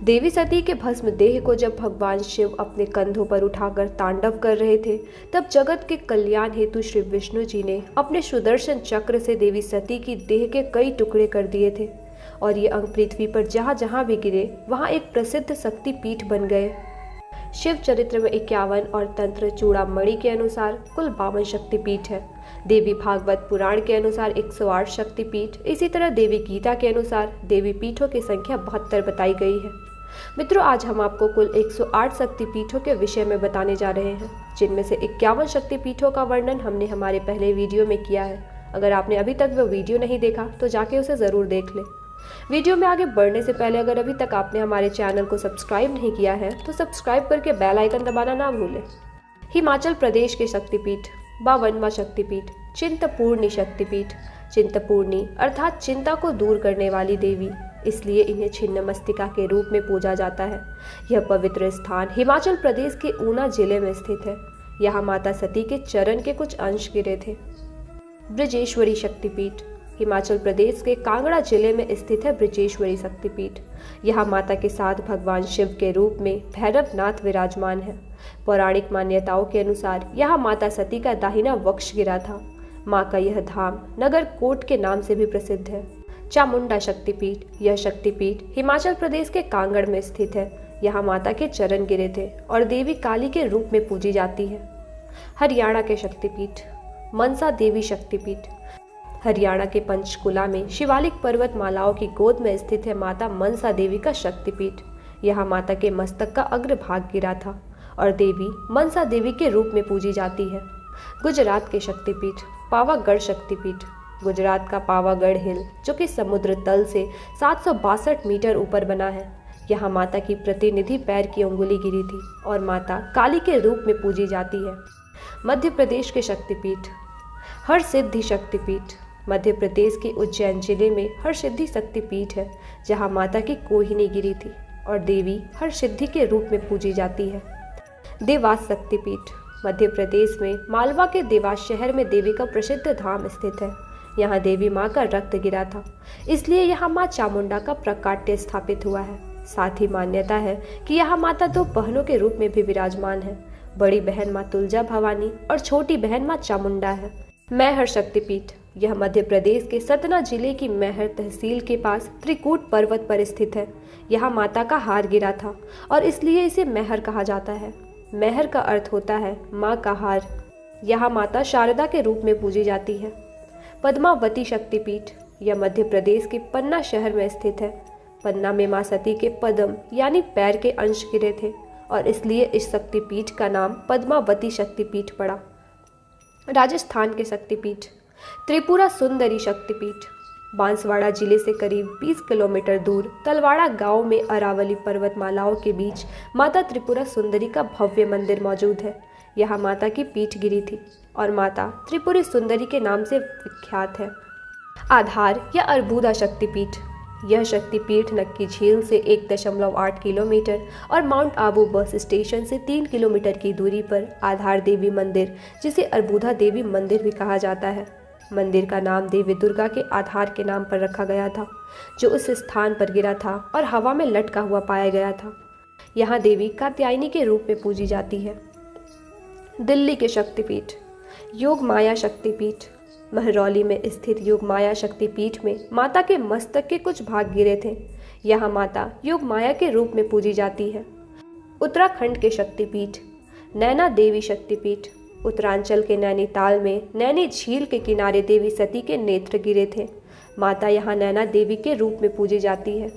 देवी सती के भस्म देह को जब भगवान शिव अपने कंधों पर उठाकर तांडव कर रहे थे, तब जगत के कल्याण हेतु श्री विष्णु जी ने अपने सुदर्शन चक्र से देवी सती की देह के कई टुकड़े कर दिए थे और ये अंग पृथ्वी पर जहाँ जहाँ भी गिरे वहाँ एक प्रसिद्ध शक्ति पीठ बन गए। शिव चरित्र में 51 और तंत्र चूड़ामणि के अनुसार कुल 52 शक्तिपीठ है। देवी भागवत पुराण के अनुसार 108 शक्तिपीठ, इसी तरह देवी गीता के अनुसार देवी पीठों की संख्या 72 बताई गई है। मित्रों, आज हम आपको कुल 108 शक्तिपीठों के विषय में बताने जा रहे हैं, जिनमें से 51 शक्तिपीठों का वर्णन हमने हमारे पहले वीडियो में किया है। अगर आपने अभी तक वो वीडियो नहीं देखा तो जाके उसे ज़रूर देख लें। वीडियो में आगे बढ़ने से पहले अगर अभी तक आपने हमारे चैनल को सब्सक्राइब नहीं किया है तो सब्सक्राइब करके बेल आइकन दबाना ना भूलें। हिमाचल प्रदेश के शक्तिपीठ। 52वां शक्तिपीठ चिंतपूर्णी शक्तिपीठ। चिंतपूर्णी अर्थात चिंता को दूर करने वाली देवी, इसलिए इन्हें छिन्नमस्तिका के रूप में पूजा जाता है। यह पवित्र स्थान हिमाचल प्रदेश के ऊना जिले में स्थित है। यहाँ माता सती के चरण के कुछ अंश गिरे थे। ब्रजेश्वरी शक्तिपीठ। हिमाचल प्रदेश के कांगड़ा जिले में स्थित है ब्रजेश्वरी शक्तिपीठ। यहाँ माता के साथ भगवान शिव के रूप में भैरवनाथ विराजमान है। पौराणिक मान्यताओं के अनुसार यहाँ माता सती का दाहिना वक्ष गिरा था। माँ का यह धाम नगर कोट के नाम से भी प्रसिद्ध है। चामुंडा शक्तिपीठ। यह शक्तिपीठ हिमाचल प्रदेश के कांगड़ में स्थित है। यहाँ माता के चरण गिरे थे और देवी काली के रूप में पूजी जाती है। हरियाणा के शक्तिपीठ। मनसा देवी शक्तिपीठ। हरियाणा के पंचकुला में शिवालिक पर्वत मालाओं की गोद में स्थित है माता मनसा देवी का शक्तिपीठ। यहाँ माता के मस्तक का अग्रभाग गिरा था और देवी मनसा देवी के रूप में पूजी जाती है। गुजरात के शक्तिपीठ। पावागढ़ शक्तिपीठ। गुजरात का पावागढ़ हिल, जो कि समुद्र तल से 762 मीटर ऊपर बना है, यहाँ माता की प्रतिनिधि पैर की अंगुली गिरी थी और माता काली के रूप में पूजी जाती है। मध्य प्रदेश के शक्तिपीठ। हरसिद्धि शक्तिपीठ। मध्य प्रदेश के उज्जैन जिले में हरसिद्धि शक्तिपीठ है, जहाँ माता की कोहिनी गिरी थी और देवी हरसिद्धि के रूप में पूजी जाती है। देवास शक्तिपीठ। मध्य प्रदेश में मालवा के देवास शहर में देवी का प्रसिद्ध धाम स्थित है। यहाँ देवी माँ का रक्त गिरा था, इसलिए यहाँ माँ चामुंडा का प्राकट्य स्थापित हुआ है। साथ ही मान्यता है कि यहाँ माता दो बहनों के रूप में भी विराजमान है। बड़ी बहन माँ तुलजा भवानी और छोटी बहन माँ चामुंडा है। मैहर शक्तिपीठ। यह मध्य प्रदेश के सतना जिले की मैहर तहसील के पास त्रिकूट पर्वत पर स्थित है। यहाँ माता का हार गिरा था और इसलिए इसे मैहर कहा जाता है। मैहर का अर्थ होता है माँ का हार। यहाँ माता शारदा के रूप में पूजी जाती है। पद्मावती शक्तिपीठ। यह मध्य प्रदेश के पन्ना शहर में स्थित है। पन्ना में माँ सती के पद्म यानी पैर के अंश गिरे थे और इसलिए इस शक्तिपीठ का नाम पद्मावती शक्तिपीठ पड़ा। राजस्थान के शक्तिपीठ। त्रिपुरा सुंदरी शक्तिपीठ। बांसवाड़ा जिले से करीब 20 किलोमीटर दूर तलवाड़ा गांव में अरावली पर्वतमालाओं के बीच माता त्रिपुरा सुंदरी का भव्य मंदिर मौजूद है। यहाँ माता की पीठ गिरी थी और माता त्रिपुरी सुंदरी के नाम से विख्यात है। आधार या अर्बुदा शक्तिपीठ। यह शक्तिपीठ नक्की झील से 1.8 किलोमीटर और माउंट आबू बस स्टेशन से 3 किलोमीटर की दूरी पर आधार देवी मंदिर, जिसे अर्बुदा देवी मंदिर भी कहा जाता है। मंदिर का नाम देवी दुर्गा के आधार के नाम पर रखा गया था, जो उस स्थान पर गिरा था और हवा में लटका हुआ पाया गया था। यहाँ देवी कात्यायनी के रूप में पूजी जाती है। दिल्ली के शक्तिपीठ। योग माया शक्तिपीठ। महरौली में स्थित योग माया शक्तिपीठ में माता के मस्तक के कुछ भाग गिरे थे। यहाँ माता योग माया के रूप में पूजी जाती है। उत्तराखंड के शक्तिपीठ। नैना देवी शक्तिपीठ। उत्तरांचल के नैनीताल में नैनी झील के किनारे देवी सती के नेत्र गिरे थे। माता यहाँ नैना देवी के रूप में पूजी जाती है।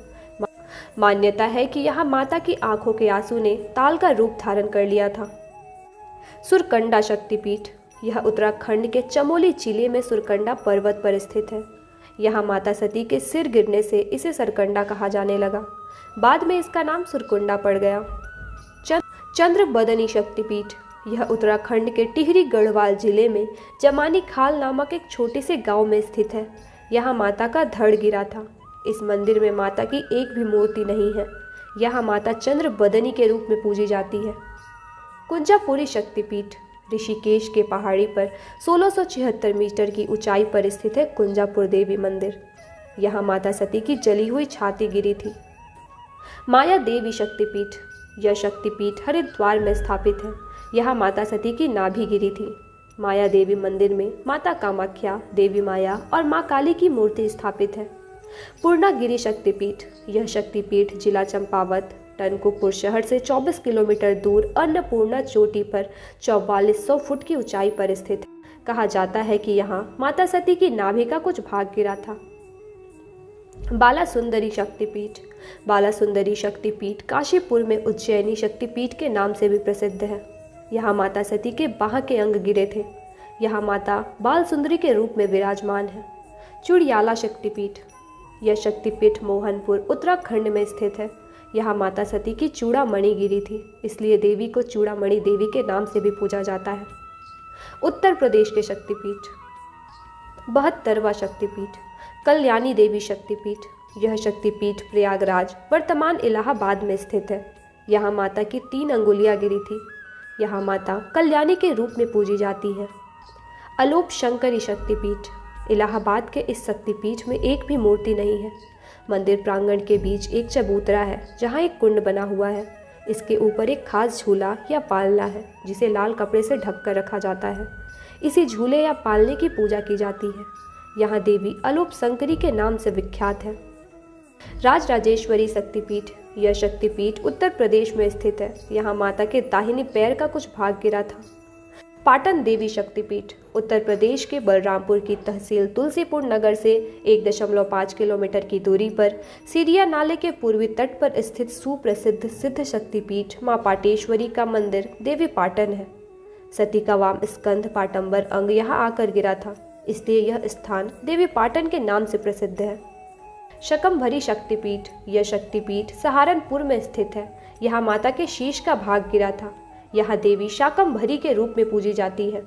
मान्यता है कि यहाँ माता की आंखों के आंसू ने ताल का रूप धारण कर लिया था। सुरकंडा शक्तिपीठ। यह उत्तराखंड के चमोली जिले में सुरकंडा पर्वत पर स्थित है। यहाँ माता सती के सिर गिरने से इसे सरकंडा कहा जाने लगा। बाद में इसका नाम सुरकुंडा पड़ गया। चंद्रबदनी शक्तिपीठ। यह उत्तराखंड के टिहरी गढ़वाल जिले में जमानी खाल नामक एक छोटे से गांव में स्थित है। यहाँ माता का धड़ गिरा था। इस मंदिर में माता की एक भी मूर्ति नहीं है। यहाँ माता चंद्रबदनी के रूप में पूजी जाती है। कुंजापुरी शक्तिपीठ। ऋषिकेश के पहाड़ी पर 1676 मीटर की ऊंचाई पर स्थित है कुंजापुर देवी मंदिर। यहाँ माता सती की जली हुई छाती गिरी थी। माया देवी शक्तिपीठ, यह शक्तिपीठ हरिद्वार में स्थापित है। यहाँ माता सती की नाभि गिरी थी। माया देवी मंदिर में माता कामाख्या, देवी माया और माँ काली की मूर्ति स्थापित है। पूर्णागिरि शक्तिपीठ, यह शक्तिपीठ जिला चंपावत टनकपुर शहर से 24 किलोमीटर दूर अन्नपूर्णा चोटी पर 4400 फुट की ऊंचाई पर स्थित है। कहा जाता है कि यहाँ माता सती की नाभि का कुछ भाग गिरा था। बाला सुंदरी शक्तिपीठ, बाला सुंदरी शक्तिपीठ काशीपुर में उज्जैनी शक्तिपीठ के नाम से भी प्रसिद्ध है। यहाँ माता सती के बाह के अंग गिरे थे। यहाँ माता बाल सुंदरी के रूप में विराजमान है। चुड़ियाला शक्तिपीठ, यह शक्तिपीठ मोहनपुर उत्तराखंड में स्थित है। यहाँ माता सती की चूड़ामणि गिरी थी, इसलिए देवी को चूड़ामणि देवी के नाम से भी पूजा जाता है। उत्तर प्रदेश के शक्तिपीठ, 72वां शक्तिपीठ कल्याणी देवी शक्तिपीठ, यह शक्तिपीठ प्रयागराज वर्तमान इलाहाबाद में स्थित है। यहाँ माता की 3 अंगुलियाँ गिरी थी। यहाँ माता कल्याणी के रूप में पूजी जाती है। अलोप शंकरी शक्तिपीठ, इलाहाबाद के इस शक्तिपीठ में एक भी मूर्ति नहीं है। मंदिर प्रांगण के बीच एक चबूतरा है जहाँ एक कुंड बना हुआ है। इसके ऊपर एक खास झूला या पालना है जिसे लाल कपड़े से ढक कर रखा जाता है। इसी झूले या पालने की पूजा की जाती है। यहाँ देवी अलोप शंकरी के नाम से विख्यात है। राजराजेश्वरी शक्तिपीठ, यह शक्तिपीठ उत्तर प्रदेश में स्थित है। यहाँ माता के दाहिने पैर का कुछ भाग गिरा था। पाटन देवी शक्तिपीठ, उत्तर प्रदेश के बलरामपुर की तहसील तुलसीपुर नगर से 1.5 किलोमीटर की दूरी पर सीरिया नाले के पूर्वी तट पर स्थित सुप्रसिद्ध सिद्ध शक्तिपीठ माँ पाटेश्वरी का मंदिर देवी पाटन है। सती का वाम स्कंध पाटंबर अंग यहाँ आकर गिरा था, इसलिए यह स्थान देवी पाटन के नाम से प्रसिद्ध है। शकंभरी शक्तिपीठ, यह शक्तिपीठ सहारनपुर में स्थित है। यहाँ माता के शीश का भाग गिरा था। यहाँ देवी शाकंभरी के रूप में पूजी जाती है।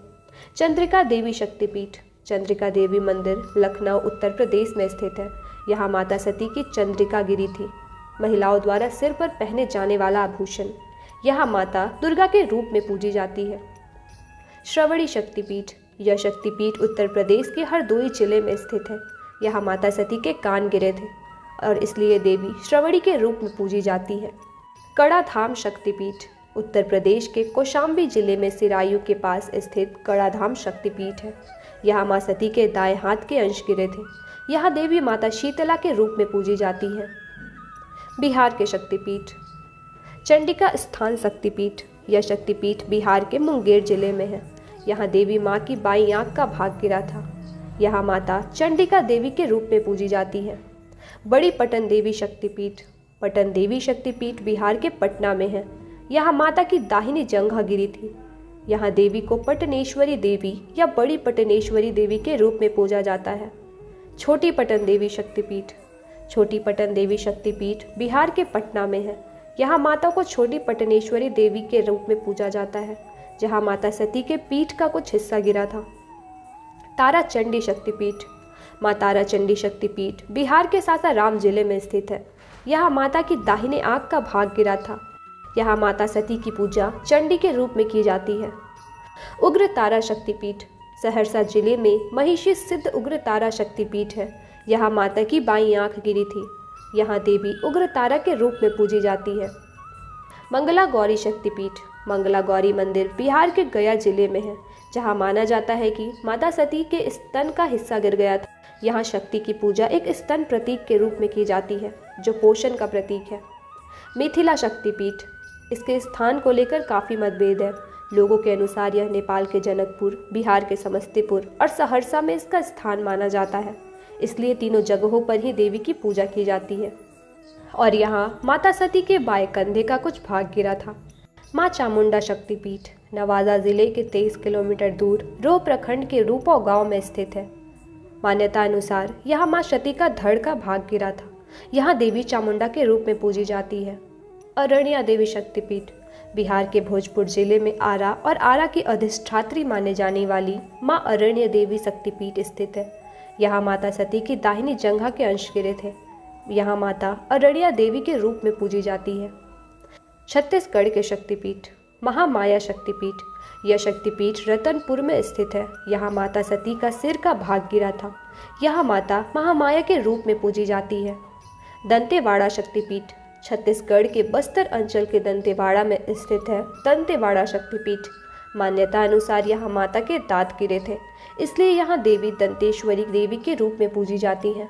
चंद्रिका देवी शक्तिपीठ, चंद्रिका देवी मंदिर लखनऊ उत्तर प्रदेश में स्थित है। यहाँ माता सती की चंद्रिका गिरी थी, महिलाओं द्वारा सिर पर पहने जाने वाला आभूषण। यहाँ माता दुर्गा के रूप में पूजी जाती है। श्रवणी शक्तिपीठ, यह शक्तिपीठ उत्तर प्रदेश के हरदोई जिले में स्थित है। यहाँ माता सती के कान गिरे थे और इसलिए देवी श्रवणी के रूप में पूजी जाती है। कड़ाधाम शक्तिपीठ, उत्तर प्रदेश के कौशाम्बी जिले में सिरायू के पास स्थित कड़ाधाम शक्तिपीठ है। यहाँ माँ सती के दाएं हाथ के अंश गिरे थे। यहाँ देवी माता शीतला के रूप में पूजी जाती है। बिहार के शक्तिपीठ, चंडिका स्थान शक्तिपीठ, यह शक्तिपीठ बिहार के मुंगेर जिले में है। यहाँ देवी माँ की बाईं आंख का भाग गिरा था। यहाँ माता चंडिका देवी के रूप में पूजी जाती है। बड़ी पटन देवी शक्तिपीठ, पटन देवी शक्तिपीठ बिहार के पटना में है। यहाँ माता की दाहिनी जंघा गिरी थी। यहाँ देवी को पटनेश्वरी देवी या बड़ी पटनेश्वरी देवी के रूप में पूजा जाता है। छोटी पटन देवी शक्तिपीठ, छोटी पटन देवी शक्तिपीठ बिहार के पटना में है। यहाँ माता को छोटी पटनेश्वरी देवी के रूप में पूजा जाता है, जहाँ माता सती के पीठ का कुछ हिस्सा गिरा था। तारा चंडी शक्तिपीठ, माँ तारा चंडी शक्तिपीठ बिहार के सासाराम जिले में स्थित है। यहाँ माता की दाहिने आंख का भाग गिरा था। यहाँ माता सती की पूजा चंडी के रूप में की जाती है। उग्र तारा शक्तिपीठ, सहरसा जिले में महिषी सिद्ध उग्र तारा शक्तिपीठ है। यहाँ माता की बाईं आंख गिरी थी। यहाँ देवी उग्र तारा के रूप में पूजी जाती है। मंगला गौरी शक्तिपीठ, मंगला गौरी मंदिर बिहार के गया जिले में है, जहाँ माना जाता है कि माता सती के स्तन का हिस्सा गिर गया था। यहाँ शक्ति की पूजा एक स्तन प्रतीक के रूप में की जाती है, जो पोषण का प्रतीक है। मिथिला शक्तिपीठ, इसके स्थान को लेकर काफ़ी मतभेद है। लोगों के अनुसार यह नेपाल के जनकपुर, बिहार के समस्तीपुर और सहरसा में इसका स्थान माना जाता है, इसलिए तीनों जगहों पर ही देवी की पूजा की जाती है। और यहाँ माता सती के बाएं कंधे का कुछ भाग गिरा था। माँ चामुंडा शक्तिपीठ, नवादा जिले के 23 किलोमीटर दूर रो प्रखंड के रूपो गांव में स्थित है। मान्यता अनुसार यहाँ माँ सती का धड़ का भाग गिरा था। यहाँ देवी चामुंडा के रूप में पूजी जाती है। अरण्या देवी शक्तिपीठ, बिहार के भोजपुर जिले में आरा और आरा की अधिष्ठात्री माने जाने वाली माँ अरण्य देवी शक्तिपीठ स्थित है। यहाँ माता सती की दाहिनी जंघा के अंश गिरे थे। यहाँ माता अरण्या देवी के रूप में पूजी जाती है। छत्तीसगढ़ के शक्तिपीठ, महामाया शक्तिपीठ, यह शक्तिपीठ रतनपुर में स्थित है। यहाँ माता सती का सिर का भाग गिरा था। यहाँ माता महामाया के रूप में पूजी जाती है। दंतेवाड़ा शक्तिपीठ, छत्तीसगढ़ के बस्तर अंचल के दंतेवाड़ा में स्थित है दंतेवाड़ा शक्तिपीठ। मान्यता अनुसार यहाँ माता के दांत गिरे थे, इसलिए यहाँ देवी दंतेश्वरी देवी के रूप में पूजी जाती हैं।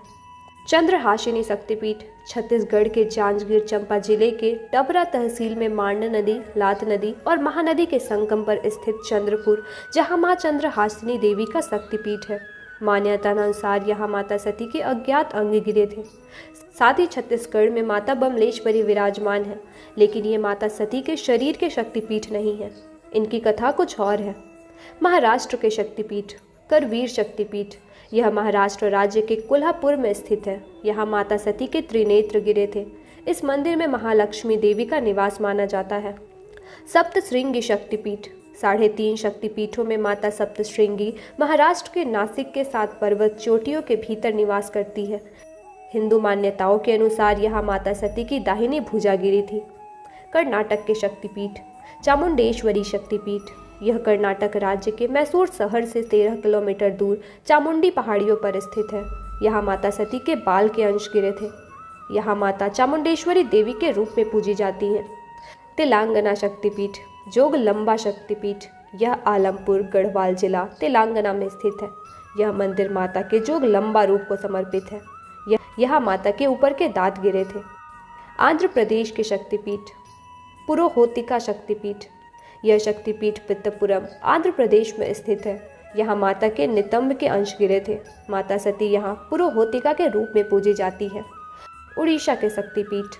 चंद्रहासिनी शक्तिपीठ छत्तीसगढ़ के जांजगीर चांपा जिले के डबरा तहसील में मांडा नदी, लात नदी और महानदी के संगम पर स्थित चंद्रपुर, जहाँ माँ चंद्रहासिनी देवी का शक्तिपीठ है। मान्यता अनुसार यहाँ माता सती के अज्ञात अंग गिरे थे। साथ ही छत्तीसगढ़ में माता बमलेश्वरी विराजमान है, लेकिन ये माता सती के शरीर के शक्तिपीठ नहीं है। इनकी कथा कुछ और है। महाराष्ट्र के शक्तिपीठ करवीर शक्तिपीठ, यह महाराष्ट्र राज्य के कोल्हापुर में स्थित है। यहाँ माता सती के त्रिनेत्र गिरे थे। इस मंदिर में महालक्ष्मी देवी का निवास माना जाता है। सप्तश्रृंगी शक्तिपीठ 3.5 शक्तिपीठों में माता सप्तश्रृंगी महाराष्ट्र के नासिक के 7 पर्वत चोटियों के भीतर निवास करती है। हिंदू मान्यताओं के अनुसार यहाँ माता सती की दाहिनी भुजा गिरी थी। कर्नाटक के शक्तिपीठ चामुंडेश्वरी शक्तिपीठ, यह कर्नाटक राज्य के मैसूर शहर से 13 किलोमीटर दूर चामुंडी पहाड़ियों पर स्थित है। यहाँ माता सती के बाल के अंश गिरे थे। यहाँ माता चामुंडेश्वरी देवी के रूप में पूजी जाती हैं। तेलंगाना शक्तिपीठ जोगलंबा शक्तिपीठ, यह आलमपुर गढ़वाल जिला तेलंगाना में स्थित है। यह मंदिर माता के जोगलंबा रूप को समर्पित है। यहाँ माता के ऊपर के दांत गिरे थे। आंध्र प्रदेश के शक्तिपीठ पुरोहोतिका शक्तिपीठ, यह शक्तिपीठ पित्तपुरम आंध्र प्रदेश में स्थित है। यहाँ माता के नितंब के अंश गिरे थे। माता सती यहाँ पुरोहोतिका के रूप में पूजी जाती है। उड़ीसा के शक्तिपीठ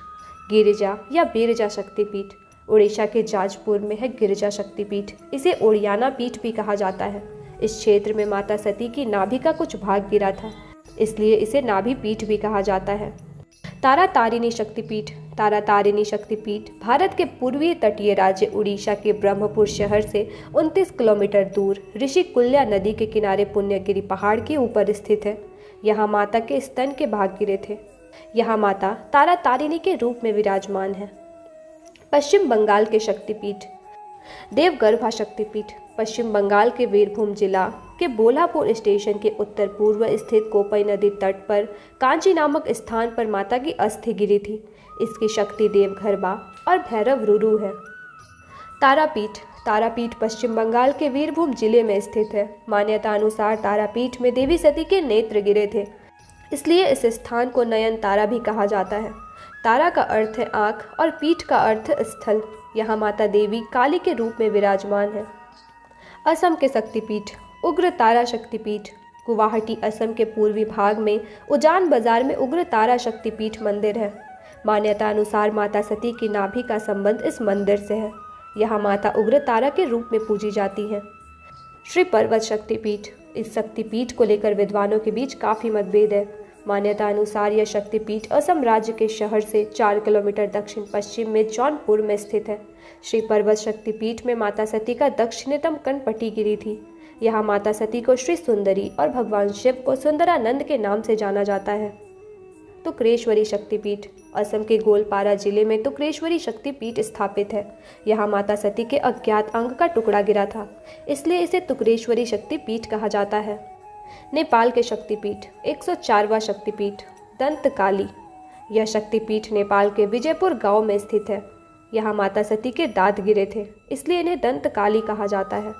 गिरिजा या बिरजा शक्तिपीठ, उड़ीसा के जाजपुर में है गिरिजा शक्तिपीठ। इसे ओडियाना पीठ भी कहा जाता है। इस क्षेत्र में माता सती की नाभि का कुछ भाग गिरा था, इसलिए इसे नाभि पीठ भी कहा जाता है। तारातारिणी शक्तिपीठ तारातारिणी शक्तिपीठ भारत के पूर्वी तटीय राज्य उड़ीसा के ब्रह्मपुर शहर से 29 किलोमीटर दूर ऋषिकुल्या नदी के किनारे पुण्यगिरी पहाड़ के ऊपर स्थित है। यहाँ माता के स्तन के भाग गिरे थे। यहाँ माता तारातारिणी के रूप में विराजमान है। पश्चिम बंगाल के शक्तिपीठ देवगर्भा शक्तिपीठ पश्चिम बंगाल के वीरभूम जिला के बोलापुर स्टेशन के उत्तर पूर्व स्थित कोपई नदी तट पर कांची नामक स्थान पर माता की अस्थि गिरी थी। इसकी शक्ति देवगर्भा और भैरव रुरु है। तारापीठ तारापीठ पश्चिम बंगाल के वीरभूम जिले में स्थित है। मान्यता अनुसार तारापीठ में देवी सती के नेत्र गिरे थे, इसलिए इस स्थान को नयन तारा भी कहा जाता है। तारा का अर्थ है आँख और पीठ का अर्थ स्थल। यहाँ माता देवी काली के रूप में विराजमान है। असम के शक्तिपीठ उग्र तारा शक्तिपीठ गुवाहाटी असम के पूर्वी भाग में उजान बाजार में उग्र तारा शक्तिपीठ मंदिर है। मान्यता अनुसार माता सती की नाभि का संबंध इस मंदिर से है। यहाँ माता उग्र तारा के रूप में पूजी जाती हैं। श्री पर्वत शक्तिपीठ इस शक्तिपीठ को लेकर विद्वानों के बीच काफ़ी मतभेद है। मान्यता अनुसार यह शक्तिपीठ असम राज्य के शहर से 4 किलोमीटर दक्षिण पश्चिम में जौनपुर में स्थित है। श्री पर्वत शक्तिपीठ में माता सती का दक्षिणतम कनपटी गिरी थी। यहाँ माता सती को श्री सुंदरी और भगवान शिव को सुंदरानंद के नाम से जाना जाता है। तुक्रेश्वरी शक्तिपीठ असम के गोलपारा जिले में तुक्रेश्वरी शक्तिपीठ स्थापित है। यहाँ माता सती के अज्ञात अंग का टुकड़ा गिरा था, इसलिए इसे तुक्रेश्वरी शक्तिपीठ कहा जाता है। नेपाल के शक्तिपीठ 104वां शक्तिपीठ दंतकाली, यह शक्तिपीठ नेपाल के विजयपुर गांव में स्थित है। यहाँ माता सती के दांत गिरे थे, इसलिए इन्हें दंतकाली कहा जाता है।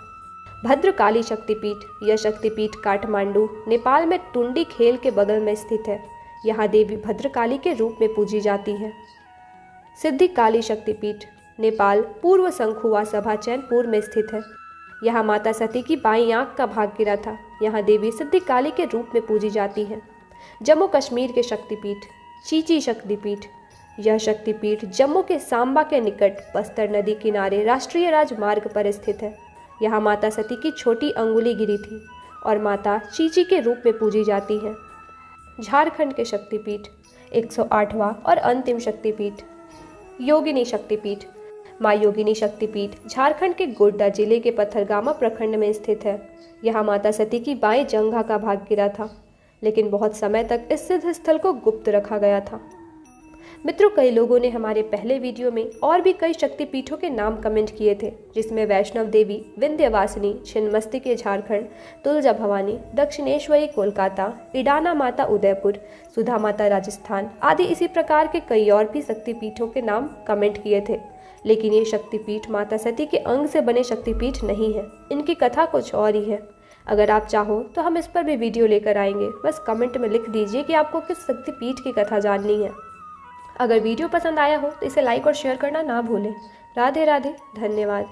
भद्रकाली शक्तिपीठ यह शक्तिपीठ काठमांडू नेपाल में टुंडी खेल के बगल में स्थित है। यहाँ देवी भद्रकाली के रूप में पूजी जाती है। सिद्धिकाली शक्तिपीठ नेपाल पूर्व संखुआ सभा चैनपुर में स्थित है। यहाँ माता सती की बाईं आंख का भाग गिरा था। यहाँ देवी सिद्धिकाली के रूप में पूजी जाती है। जम्मू कश्मीर के शक्तिपीठ चीची शक्तिपीठ, यह शक्तिपीठ जम्मू के सांबा के निकट बस्तर नदी किनारे राष्ट्रीय राजमार्ग पर स्थित है। यहाँ माता सती की छोटी अंगुली गिरी थी और माता चीची के रूप में पूजी जाती है। झारखंड के शक्तिपीठ 108वां और अंतिम शक्तिपीठ योगिनी शक्तिपीठ माँ योगिनी शक्तिपीठ झारखंड के गोड्डा जिले के पथरगामा प्रखंड में स्थित है। यहाँ माता सती की बाएं जंघा का भाग गिरा था, लेकिन बहुत समय तक इस सिद्ध स्थल को गुप्त रखा गया था। मित्रों, कई लोगों ने हमारे पहले वीडियो में और भी कई शक्तिपीठों के नाम कमेंट किए थे, जिसमें वैष्णव देवी, विंध्यवासिनी छिन्नमस्तिके झारखंड, तुलजा भवानी, दक्षिणेश्वरी कोलकाता, इडाना माता उदयपुर, सुधा माता राजस्थान आदि इसी प्रकार के कई और भी शक्तिपीठों के नाम कमेंट किए थे। लेकिन ये शक्तिपीठ माता सती के अंग से बने शक्तिपीठ नहीं है, इनकी कथा कुछ और ही है। अगर आप चाहो तो हम इस पर भी वीडियो लेकर आएंगे, बस कमेंट में लिख दीजिए कि आपको किस शक्तिपीठ की कथा जाननी है। अगर वीडियो पसंद आया हो तो इसे लाइक और शेयर करना ना भूलें। राधे राधे, धन्यवाद।